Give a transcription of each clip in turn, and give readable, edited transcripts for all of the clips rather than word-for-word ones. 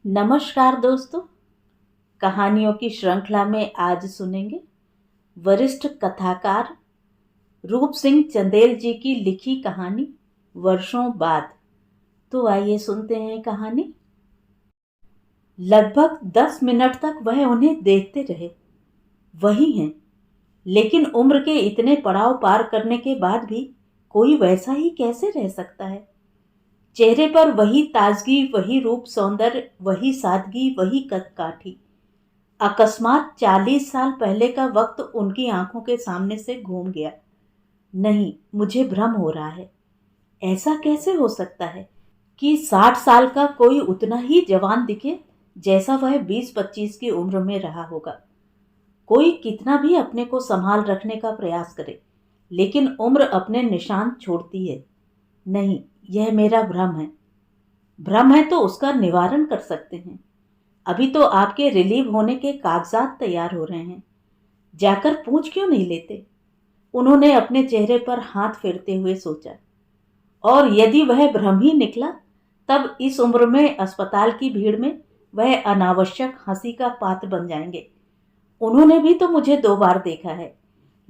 नमस्कार दोस्तों। कहानियों की श्रृंखला में आज सुनेंगे वरिष्ठ कथाकार रूप सिंह चंदेल जी की लिखी कहानी वर्षों बाद। तो आइए सुनते हैं कहानी। लगभग 10 मिनट तक वह उन्हें देखते रहे। वही हैं, लेकिन उम्र के इतने पड़ाव पार करने के बाद भी कोई वैसा ही कैसे रह सकता है। चेहरे पर वही ताजगी, वही रूप सौंदर्य, वही सादगी, वही कदकाठी। अकस्मात 40 साल पहले का वक्त उनकी आंखों के सामने से घूम गया। नहीं, मुझे भ्रम हो रहा है। ऐसा कैसे हो सकता है कि 60 साल का कोई उतना ही जवान दिखे जैसा वह 20-25 की उम्र में रहा होगा। कोई कितना भी अपने को संभाल रखने का प्रयास करे, लेकिन उम्र अपने निशान छोड़ती है। नहीं, यह मेरा भ्रम है। भ्रम है तो उसका निवारण कर सकते हैं। अभी तो आपके रिलीव होने के कागजात तैयार हो रहे हैं। जाकर पूछ क्यों नहीं लेते? उन्होंने अपने चेहरे पर हाथ फेरते हुए सोचा। और यदि वह भ्रम ही निकला, तब इस उम्र में अस्पताल की भीड़ में वह अनावश्यक हंसी का पात्र बन जाएंगे। उन्होंने भी तो मुझे 2 बार देखा है,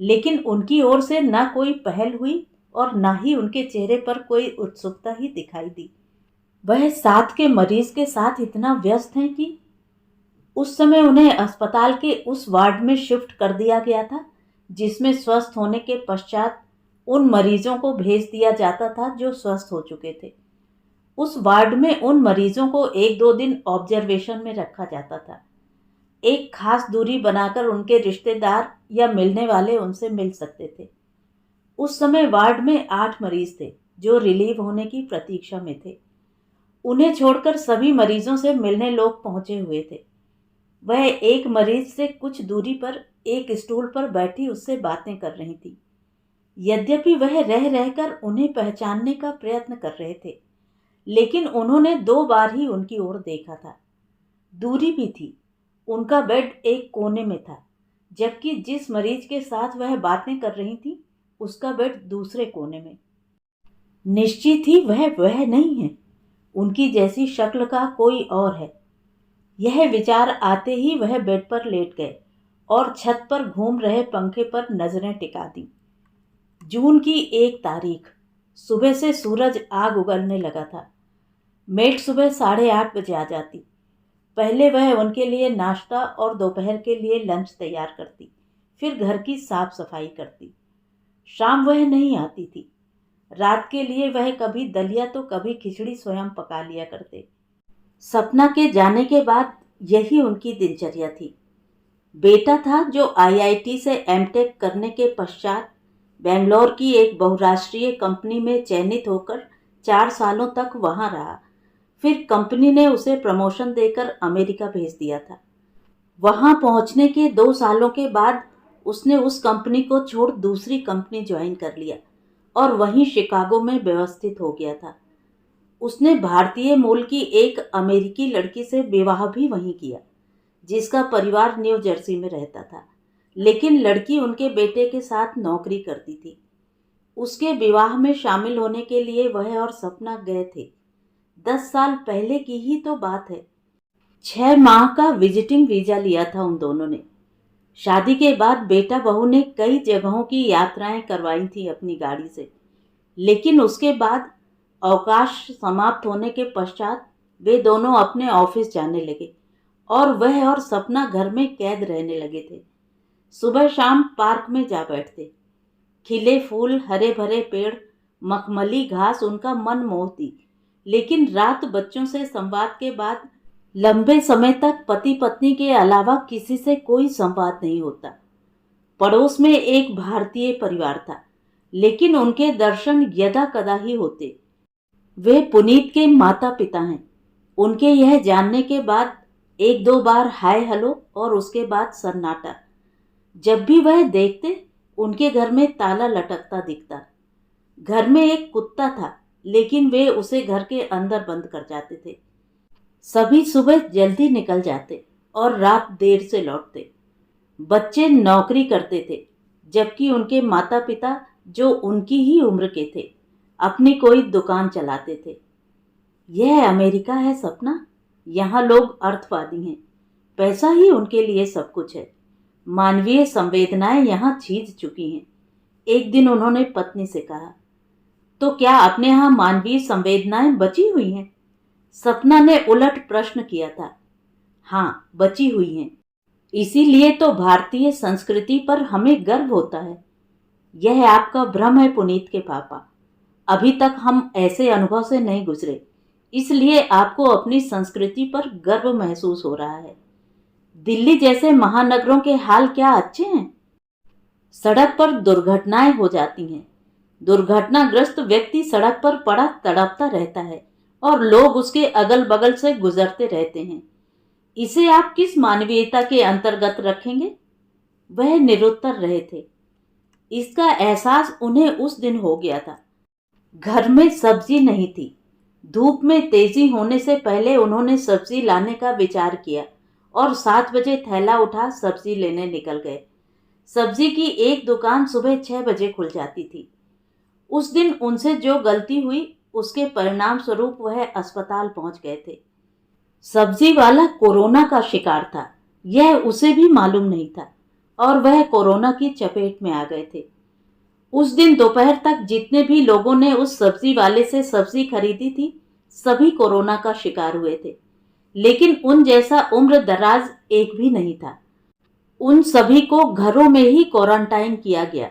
लेकिन उनकी ओर से ना कोई पहल हुई और ना ही उनके चेहरे पर कोई उत्सुकता ही दिखाई दी। वह साथ के मरीज के साथ इतना व्यस्त हैं कि उस समय उन्हें अस्पताल के उस वार्ड में शिफ्ट कर दिया गया था जिसमें स्वस्थ होने के पश्चात उन मरीजों को भेज दिया जाता था जो स्वस्थ हो चुके थे। उस वार्ड में उन मरीजों को 1-2 दिन ऑब्जर्वेशन में रखा जाता था। एक खास दूरी बनाकर उनके रिश्तेदार या मिलने वाले उनसे मिल सकते थे। उस समय वार्ड में 8 मरीज थे जो रिलीव होने की प्रतीक्षा में थे। उन्हें छोड़कर सभी मरीजों से मिलने लोग पहुंचे हुए थे। वह एक मरीज से कुछ दूरी पर एक स्टूल पर बैठी उससे बातें कर रही थी। यद्यपि वह रह रहकर उन्हें पहचानने का प्रयत्न कर रहे थे, लेकिन उन्होंने 2 बार ही उनकी ओर देखा था। दूरी भी थी। उनका बेड एक कोने में था, जबकि जिस मरीज के साथ वह बातें कर रही थी उसका बेड दूसरे कोने में। निश्चित ही वह नहीं है। उनकी जैसी शक्ल का कोई और है। यह विचार आते ही वह बेड पर लेट गए और छत पर घूम रहे पंखे पर नजरें टिका दी। जून की 1 तारीख, सुबह से सूरज आग उगलने लगा था। मेट सुबह 8:30 बजे आ जाती। पहले वह उनके लिए नाश्ता और दोपहर के लिए लंच तैयार करती, फिर घर की साफ सफाई करती। शाम वह नहीं आती थी। रात के लिए वह कभी दलिया तो कभी खिचड़ी स्वयं पका लिया करते। सपना के जाने के बाद यही उनकी दिनचर्या थी। बेटा था जो आईआईटी से एमटेक करने के पश्चात बेंगलोर की एक बहुराष्ट्रीय कंपनी में चयनित होकर 4 सालों तक वहां रहा। फिर कंपनी ने उसे प्रमोशन देकर अमेरिका भेज दिया था। वहां पहुंचने के 2 सालों के बाद उसने उस कंपनी को छोड़ दूसरी कंपनी ज्वाइन कर लिया और वहीं शिकागो में व्यवस्थित हो गया था। उसने भारतीय मूल की एक अमेरिकी लड़की से विवाह भी वहीं किया, जिसका परिवार न्यू जर्सी में रहता था, लेकिन लड़की उनके बेटे के साथ नौकरी करती थी। उसके विवाह में शामिल होने के लिए वह और सपना गए थे। 10 साल पहले की ही तो बात है। 6 माह का विजिटिंग वीजा लिया था उन दोनों ने। शादी के बाद बेटा बहू ने कई जगहों की यात्राएं करवाई थी अपनी गाड़ी से, लेकिन उसके बाद अवकाश समाप्त होने के पश्चात वे दोनों अपने ऑफिस जाने लगे और वह और सपना घर में कैद रहने लगे थे। सुबह शाम पार्क में जा बैठते। खिले फूल, हरे भरे पेड़, मखमली घास उनका मन मोहती। लेकिन रात बच्चों से संवाद के बाद लंबे समय तक पति पत्नी के अलावा किसी से कोई संवाद नहीं होता। पड़ोस में एक भारतीय परिवार था, लेकिन उनके दर्शन यदा कदा ही होते। वे पुनीत के माता पिता हैं। उनके यह जानने के बाद 1-2 बार हाय हेलो और उसके बाद सन्नाटा। जब भी वह देखते, उनके घर में ताला लटकता दिखता। घर में एक कुत्ता था, लेकिन वे उसे घर के अंदर बंद कर जाते थे। सभी सुबह जल्दी निकल जाते और रात देर से लौटते। बच्चे नौकरी करते थे, जबकि उनके माता पिता, जो उनकी ही उम्र के थे, अपनी कोई दुकान चलाते थे। यह अमेरिका है सपना, यहाँ लोग अर्थवादी हैं, पैसा ही उनके लिए सब कुछ है। मानवीय संवेदनाएं यहाँ छीज चुकी हैं। एक दिन उन्होंने पत्नी से कहा, तो क्या अपने यहाँ मानवीय संवेदनाएं बची हुई हैं? सपना ने उलट प्रश्न किया था। हाँ, बची हुई हैं। इसीलिए तो भारतीय संस्कृति पर हमें गर्व होता है। यह आपका भ्रम है पुनीत के पापा। अभी तक हम ऐसे अनुभव से नहीं गुजरे, इसलिए आपको अपनी संस्कृति पर गर्व महसूस हो रहा है। दिल्ली जैसे महानगरों के हाल क्या अच्छे हैं? सड़क पर दुर्घटनाएं हो जाती हैं। दुर्घटनाग्रस्त व्यक्ति सड़क पर पड़ा तड़पता रहता है और लोग उसके अगल बगल से गुजरते रहते हैं। इसे आप किस मानवीयता के अंतर्गत रखेंगे? वह निरुत्तर रहे थे। इसका एहसास उन्हें उस दिन हो गया था। घर में सब्जी नहीं थी। धूप में तेजी होने से पहले उन्होंने सब्जी लाने का विचार किया और 7 बजे थैला उठा सब्जी लेने निकल गए। सब्जी की एक दुकान सुबह 6 बजे खुल जाती थी। उस दिन उनसे जो गलती हुई उसके परिणाम स्वरूप वह अस्पताल पहुंच गए थे। सब्जी वाला कोरोना का शिकार था, यह उसे भी मालूम नहीं था और वह कोरोना की चपेट में आ गए थे। उस दिन दोपहर तक जितने भी लोगों ने उस सब्जी वाले से सब्जी खरीदी थी, सभी कोरोना का शिकार हुए थे, लेकिन उन जैसा उम्र दराज एक भी नहीं था। उन सभी को घरों में ही क्वारंटाइन किया गया।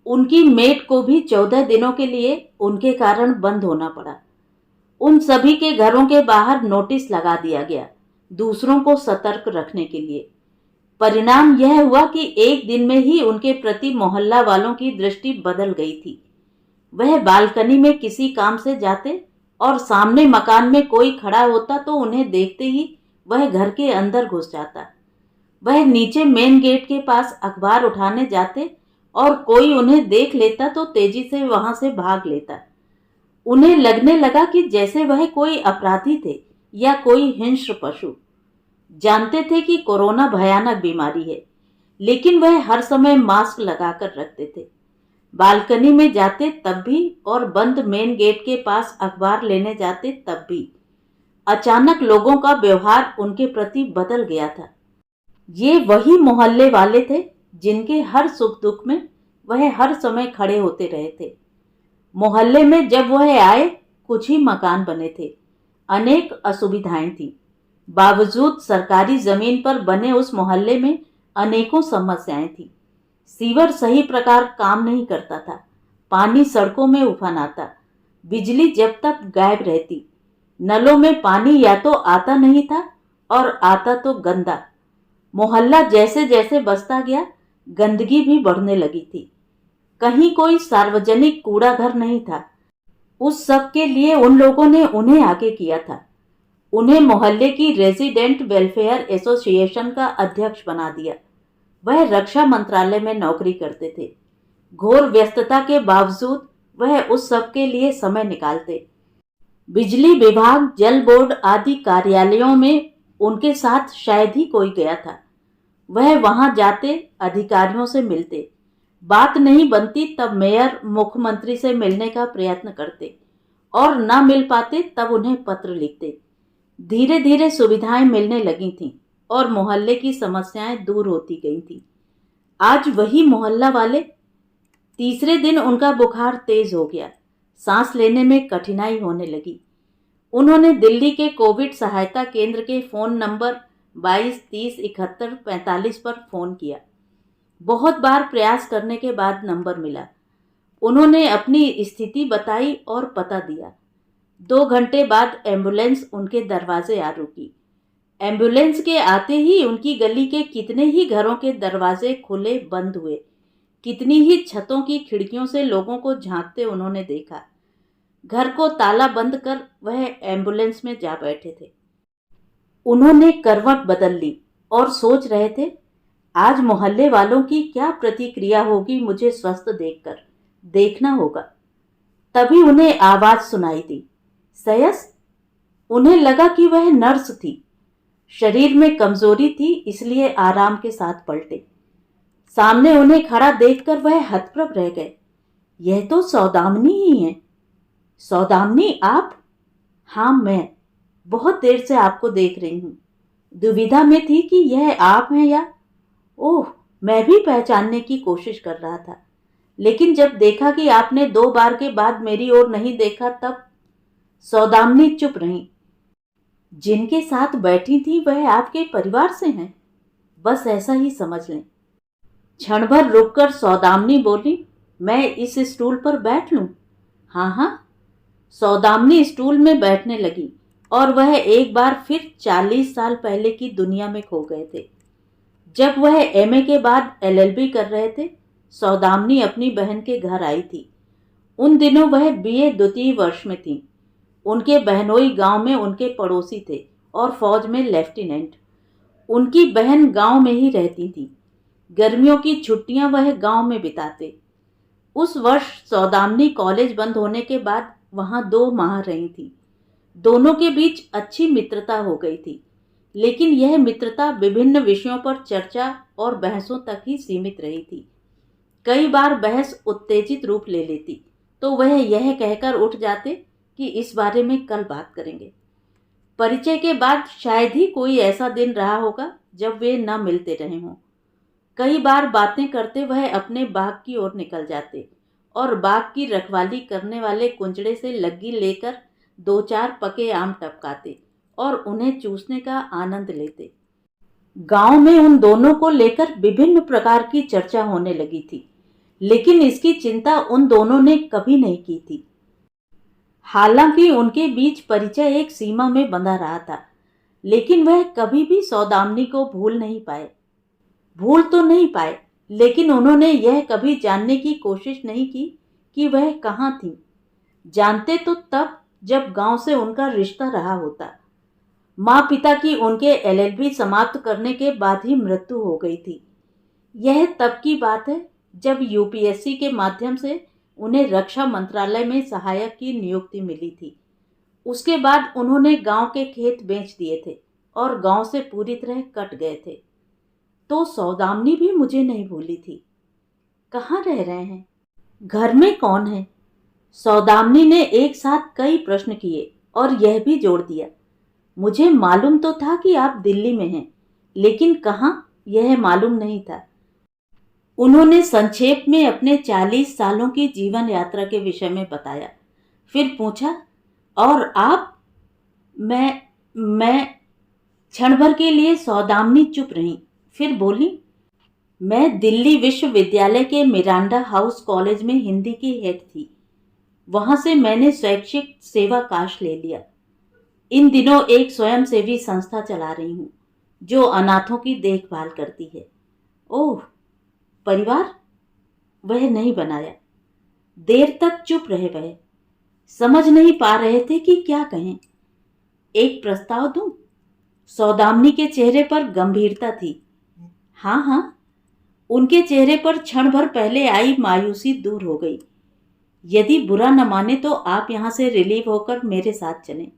उनकी मेट को भी 14 दिनों के लिए उनके कारण बंद होना पड़ा। उन सभी के घरों के बाहर नोटिस लगा दिया गया, दूसरों को सतर्क रखने के लिए। परिणाम यह हुआ कि एक दिन में ही उनके प्रति मोहल्ला वालों की दृष्टि बदल गई थी। वह बालकनी में किसी काम से जाते और सामने मकान में कोई खड़ा होता तो उन्हें देखते ही वह घर के अंदर घुस जाता। वह नीचे मेन गेट के पास अखबार उठाने जाते और कोई उन्हें देख लेता तो तेजी से वहां से भाग लेता। उन्हें लगने लगा कि जैसे वह कोई अपराधी थे या कोई हिंस्र पशु। जानते थे कि कोरोना भयानक बीमारी है, लेकिन वह हर समय मास्क लगाकर रखते थे। बालकनी में जाते तब भी और बंद मेन गेट के पास अखबार लेने जाते तब भी। अचानक लोगों का व्यवहार उनके प्रति बदल गया था। ये वही मोहल्ले वाले थे जिनके हर सुख दुख में वह हर समय खड़े होते रहे थे। मोहल्ले में जब वह आए, कुछ ही मकान बने थे, अनेक असुविधाएं थी। बावजूद सरकारी जमीन पर बने उस मोहल्ले में अनेकों समस्याएं थी। सीवर सही प्रकार काम नहीं करता था, पानी सड़कों में उफान आता, बिजली जब तक गायब रहती, नलों में पानी या तो आता नहीं था और आता तो गंदा। मोहल्ला जैसे जैसे बसता गया, गंदगी भी बढ़ने लगी थी। कहीं कोई सार्वजनिक कूड़ा घर नहीं था। उस सब के लिए उन लोगों ने उन्हें आगे किया था। उन्हें मोहल्ले की रेजिडेंट वेलफेयर एसोसिएशन का अध्यक्ष बना दिया। वह रक्षा मंत्रालय में नौकरी करते थे। घोर व्यस्तता के बावजूद वह उस सब के लिए समय निकालते। बिजली विभाग, जल बोर्ड आदि कार्यालयों में उनके साथ शायद ही कोई गया था। वह वहां जाते, अधिकारियों से मिलते। बात नहीं बनती तब मेयर, मुख्यमंत्री से मिलने का प्रयत्न करते और न मिल पाते तब उन्हें पत्र लिखते। धीरे धीरे सुविधाएं मिलने लगी थीं और मोहल्ले की समस्याएं दूर होती गई थीं। आज वही मोहल्ला वाले, तीसरे दिन उनका बुखार तेज हो गया, सांस लेने में कठिनाई होने लगी। उन्होंने दिल्ली के कोविड सहायता केंद्र के फोन नंबर 22 30 71 45 पर फोन किया। बहुत बार प्रयास करने के बाद नंबर मिला। उन्होंने अपनी स्थिति बताई और पता दिया। 2 घंटे बाद एम्बुलेंस उनके दरवाजे आ रुकी। एम्बुलेंस के आते ही उनकी गली के कितने ही घरों के दरवाजे खुले बंद हुए। कितनी ही छतों की खिड़कियों से लोगों को झांकते उन्होंने देखा। घर को ताला बंद कर वह एम्बुलेंस में जा बैठे थे। उन्होंने करवट बदल ली और सोच रहे थे, आज मोहल्ले वालों की क्या प्रतिक्रिया होगी मुझे स्वस्थ देखकर। देखना होगा। तभी उन्हें आवाज सुनाई दी, सयस। उन्हें लगा कि वह नर्स थी। शरीर में कमजोरी थी, इसलिए आराम के साथ पलटे। सामने उन्हें खड़ा देखकर वह हतप्रभ रह गए। यह तो सौदामिनी ही है। सौदामिनी आप? हाँ, मैं। बहुत देर से आपको देख रही हूँ। दुविधा में थी कि यह आप हैं या... ओह, मैं भी पहचानने की कोशिश कर रहा था, लेकिन जब देखा कि आपने 2 बार के बाद मेरी ओर नहीं देखा तब... सौदामिनी चुप रही। जिनके साथ बैठी थी वह आपके परिवार से हैं, बस ऐसा ही समझ लें। क्षण भर रुककर सौदामिनी बोली, मैं इस स्टूल पर बैठ लूं? हाँ हाँ। सौदामिनी स्टूल में बैठने लगी और वह एक बार फिर 40 साल पहले की दुनिया में खो गए थे, जब वह एमए के बाद एलएलबी कर रहे थे। सौदामिनी अपनी बहन के घर आई थी। उन दिनों वह बीए द्वितीय वर्ष में थी। उनके बहनोई गांव में उनके पड़ोसी थे और फौज में लेफ्टिनेंट। उनकी बहन गांव में ही रहती थी। गर्मियों की छुट्टियां वह गांव में बिताते। उस वर्ष सौदामिनी कॉलेज बंद होने के बाद वहां 2 माह रही थी। दोनों के बीच अच्छी मित्रता हो गई थी, लेकिन यह मित्रता विभिन्न विषयों पर चर्चा और बहसों तक ही सीमित रही थी। कई बार बहस उत्तेजित रूप ले लेती तो वह यह कहकर उठ जाते कि इस बारे में कल बात करेंगे। परिचय के बाद शायद ही कोई ऐसा दिन रहा होगा जब वे न मिलते रहे हों। कई बार बातें करते वह अपने बाग की ओर निकल जाते और बाग की रखवाली करने वाले कुंजड़े से लग्गी लेकर 2-4 पके आम टपकाते और उन्हें चूसने का आनंद लेते। गांव में उन दोनों को लेकर विभिन्न प्रकार की चर्चा होने लगी थी, लेकिन इसकी चिंता उन दोनों ने कभी नहीं की थी। हालांकि उनके बीच परिचय एक सीमा में बंधा रहा था, लेकिन वह कभी भी सौदामिनी को भूल तो नहीं पाए, लेकिन उन्होंने यह कभी जानने की कोशिश नहीं की कि वह कहाँ थी। जानते तो तब जब गांव से उनका रिश्ता रहा होता। माँ पिता की उनके एलएलबी समाप्त करने के बाद ही मृत्यु हो गई थी। यह तब की बात है जब यूपीएससी के माध्यम से उन्हें रक्षा मंत्रालय में सहायक की नियुक्ति मिली थी। उसके बाद उन्होंने गांव के खेत बेच दिए थे और गांव से पूरी तरह कट गए थे। तो सौदामिनी भी मुझे नहीं भूली थी। कहाँ रह रहे हैं? घर में कौन है? सौदामिनी ने एक साथ कई प्रश्न किए और यह भी जोड़ दिया, मुझे मालूम तो था कि आप दिल्ली में हैं, लेकिन कहाँ यह मालूम नहीं था। उन्होंने संक्षेप में अपने 40 सालों की जीवन यात्रा के विषय में बताया। फिर पूछा, और आप? मैं क्षण भर के लिए सौदामिनी चुप रही, फिर बोली, मैं दिल्ली विश्वविद्यालय के मिरांडा हाउस कॉलेज में हिंदी की हेड थी। वहां से मैंने शैक्षिक सेवाकाश ले लिया। इन दिनों एक स्वयंसेवी संस्था चला रही हूँ जो अनाथों की देखभाल करती है। ओह, परिवार? वह नहीं बनाया। देर तक चुप रहे वह, समझ नहीं पा रहे थे कि क्या कहें। एक प्रस्ताव दूं? सौदामिनी के चेहरे पर गंभीरता थी। हाँ हाँ। उनके चेहरे पर क्षण भर पहले आई मायूसी दूर हो गई। यदि बुरा न माने तो आप यहाँ से रिलीव होकर मेरे साथ चलें।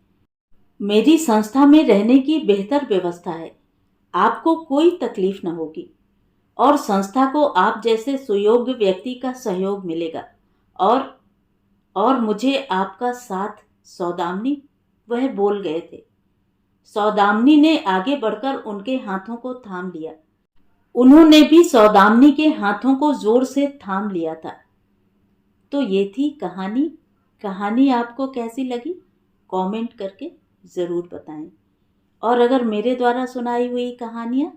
मेरी संस्था में रहने की बेहतर व्यवस्था है, आपको कोई तकलीफ न होगी और संस्था को आप जैसे सुयोग्य व्यक्ति का सहयोग मिलेगा और मुझे आपका साथ। सौदामिनी, वह बोल गए थे। सौदामिनी ने आगे बढ़कर उनके हाथों को थाम लिया। उन्होंने भी सौदामिनी के हाथों को जोर से थाम लिया था। तो ये थी कहानी। कहानी आपको कैसी लगी कमेंट करके ज़रूर बताएं। और अगर मेरे द्वारा सुनाई हुई कहानियाँ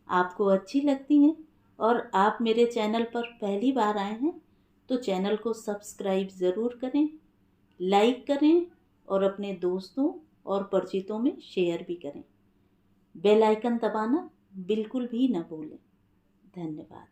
आपको अच्छी लगती हैं और आप मेरे चैनल पर पहली बार आए हैं तो चैनल को सब्सक्राइब ज़रूर करें, लाइक करें और अपने दोस्तों और परिचितों में शेयर भी करें। बेल आइकन दबाना बिल्कुल भी न भूलें। धन्यवाद।